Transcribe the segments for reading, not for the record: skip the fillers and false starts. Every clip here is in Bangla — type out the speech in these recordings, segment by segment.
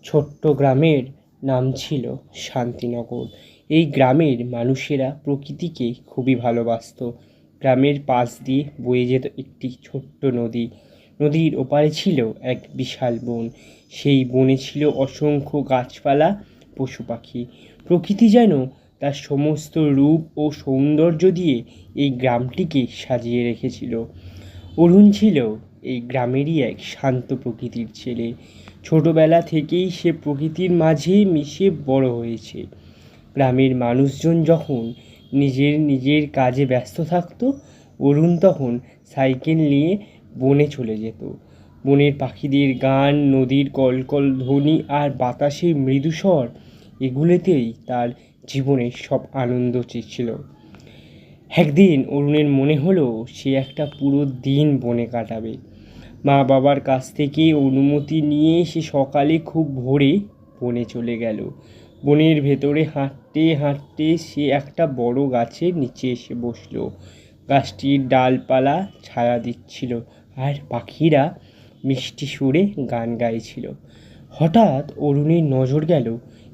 ছোট্ট গ্রামের নাম ছিল শান্তিনগর। এই গ্রামের মানুষেরা প্রকৃতিকে খুবই ভালোবাসত। গ্রামের পাশ দিয়ে বয়ে যেত একটি ছোট্ট নদী। নদীর ওপারে ছিল এক বিশাল বন। সেই বনে ছিল অসংখ্য গাছপালা, পশু পাখি। প্রকৃতি যেন তার সমস্ত রূপ ও সৌন্দর্য দিয়ে এই গ্রামটিকে সাজিয়ে রেখেছিল। অরুণ ছিল এই গ্রামেরই এক শান্ত প্রকৃতির ছেলে। ছোটবেলা থেকেই সে প্রকৃতির মাঝে মিশে বড় হয়েছে। গ্রামের মানুষজন যখন নিজের কাজে ব্যস্ত থাকত, অরুণ তখন সাইকেল নিয়ে বনে চলে যেত। বনের পাখিদের গান, নদীর কলকল ধ্বনি আর বাতাসের মৃদু স্বর, এগুলোতেই তার জীবনের সব আনন্দ ছিল। একদিন অরুণের মনে হলো সে একটা পুরো দিন বনে কাটাবে। মা বাবার কাছ থেকে অনুমতি নিয়ে সে সকালে খুব ভোরে বনে চলে গেল। বনের ভেতরে হাঁটতে হাঁটতে সে একটা বড় গাছের নিচে এসে বসলো। গাছটির ডালপালা ছায়া দিচ্ছিল আর পাখিরা মিষ্টি সুরে গান গাইছিল। হঠাৎ অরুণের নজর গেল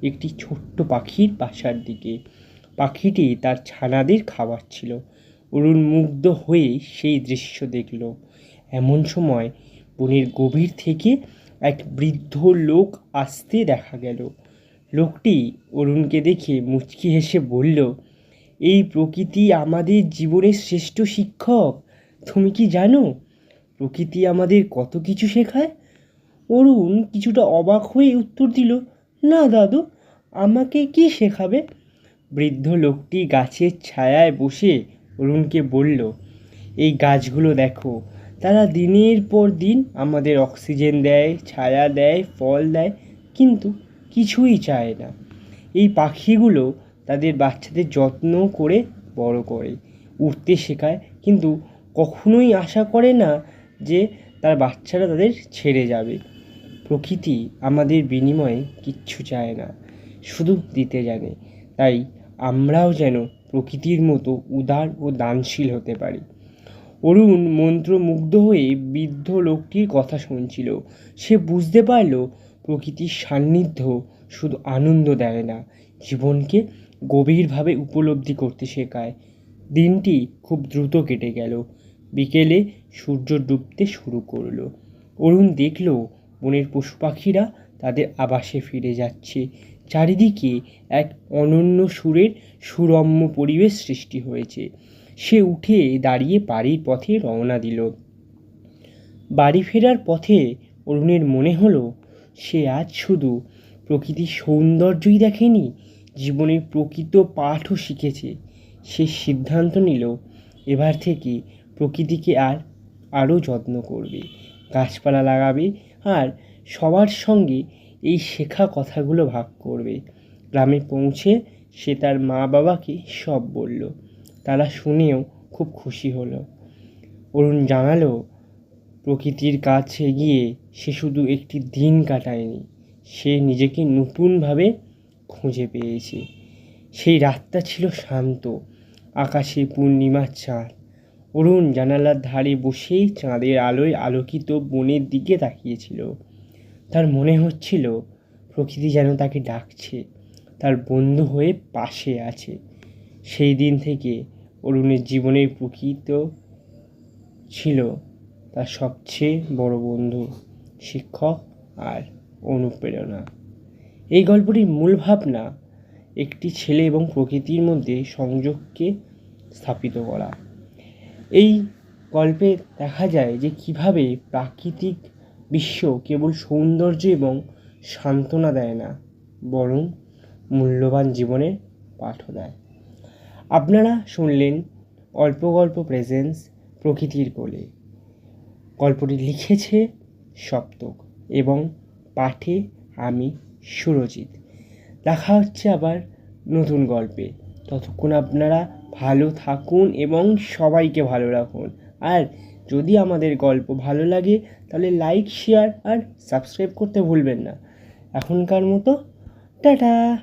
একটি ছোট্ট পাখির বাসার দিকে। পাখিটি তার ছানাদের খাওয়াচ্ছিল। অরুণ মুগ্ধ হয়ে সেই দৃশ্য দেখল। এমন সময় বনের গভীর থেকে এক বৃদ্ধ লোক আসতে দেখা গেল। লোকটি অরুণকে দেখে মুচকি হেসে বলল, এই প্রকৃতি আমাদের জীবনের শ্রেষ্ঠ শিক্ষক। তুমি কি জানো প্রকৃতি আমাদের কত কিছু শেখায়? অরুণ কিছুটা অবাক হয়ে উত্তর দিল, না দাদু, আমাকে কি শেখাবে? বৃদ্ধ লোকটি গাছের ছায়ায় বসে অরুণকে বলল, এই গাছগুলো দেখো, তারা দিনের পর দিন আমাদের অক্সিজেন দেয়, ছায়া দেয়, ফল দেয়, কিন্তু কিছুই চায় না। এই পাখিগুলো তাদের বাচ্চাদের যত্ন করে বড় করে, উড়তে শেখায়, কিন্তু কখনোই আশা করে না যে তার বাচ্চারা তাদের ছেড়ে যাবে। প্রকৃতি আমাদের বিনিময়ে কিচ্ছু চায় না, শুধু দিতে জানে। তাই আমরাও যেন প্রকৃতির মতো উদার ও দানশীল হতে পারি। অরুণ মন্ত্রমুগ্ধ হয়ে বৃদ্ধ লোকটির কথা শুনছিল। সে বুঝতে পারল প্রকৃতির সান্নিধ্য শুধু আনন্দ দেয় না, জীবনকে গভীরভাবে উপলব্ধি করতে শেখায়। দিনটি খুব দ্রুত কেটে গেল। বিকেলে সূর্য ডুবতে শুরু করলো। অরুণ দেখল বনের পশু পাখিরা তাদের আবাসে ফিরে যাচ্ছে। চারিদিকে এক অনন্য সুরের সুরম্য পরিবেশ সৃষ্টি হয়েছে। সে উঠে দাঁড়িয়ে বাড়ির পথে রওনা দিল। বাড়ি ফেরার পথে অরুণের মনে হলো সে আজ শুধু প্রকৃতির সৌন্দর্যই দেখেনি, জীবনের প্রকৃত পাঠও শিখেছে। সে সিদ্ধান্ত নিল এবার থেকে প্রকৃতিকে আরও যত্ন করবে, গাছপালা লাগাবে আর সবার সঙ্গে এই শেখা কথাগুলো ভাগ করবে। গ্রামে পৌঁছে সে তার মা বাবাকে সব বলল। তারা শুনেও খুব খুশি হলো। অরুণ জানালো প্রকৃতির কাছে গিয়ে সে শুধু একটি দিন কাটায়নি, সে নিজেকে নতুনভাবে খুঁজে পেয়েছে। সেই রাতটা ছিল শান্ত, আকাশে পূর্ণিমার চাঁদ। অরুণ জানালার ধারে বসেই চাঁদের আলোয় আলোকিত বনের দিকে তাকিয়েছিল। তার মনে হচ্ছিল প্রকৃতি যেন তাকে ডাকছে, তার বন্ধু হয়ে পাশে আছে। সেই দিন থেকে অরুণের জীবনের প্রকৃত ছিল তার সবচেয়ে বড় বন্ধু, শিক্ষক আর অনুপ্রেরণা। এই গল্পটির মূল ভাবনা একটি ছেলে এবং প্রকৃতির মধ্যে সংযোগকে স্থাপিত করা। এই গল্পে দেখা যায় যে কিভাবে প্রাকৃতিক বিশ্ব কেবল সৌন্দর্য এবং সান্ত্বনা দেয় না, বরং মূল্যবান জীবনের পাঠও দেয়। আপনারা শুনলেন অল্প গল্প প্রেজেন্স প্রকৃতির কোলে। গল্পটি লিখেছে সপ্তক এবং পাঠে আমি সুরজিৎ। দেখা হচ্ছে আবার নতুন গল্পে। ততক্ষণ আপনারা ভালো থাকুন এবং সবাইকে ভালো রাখুন। আর যদি আমাদের গল্প ভালো লাগে তাহলে লাইক, শেয়ার আর সাবস্ক্রাইব করতে ভুলবেন না। এখনকার মতো টাটা।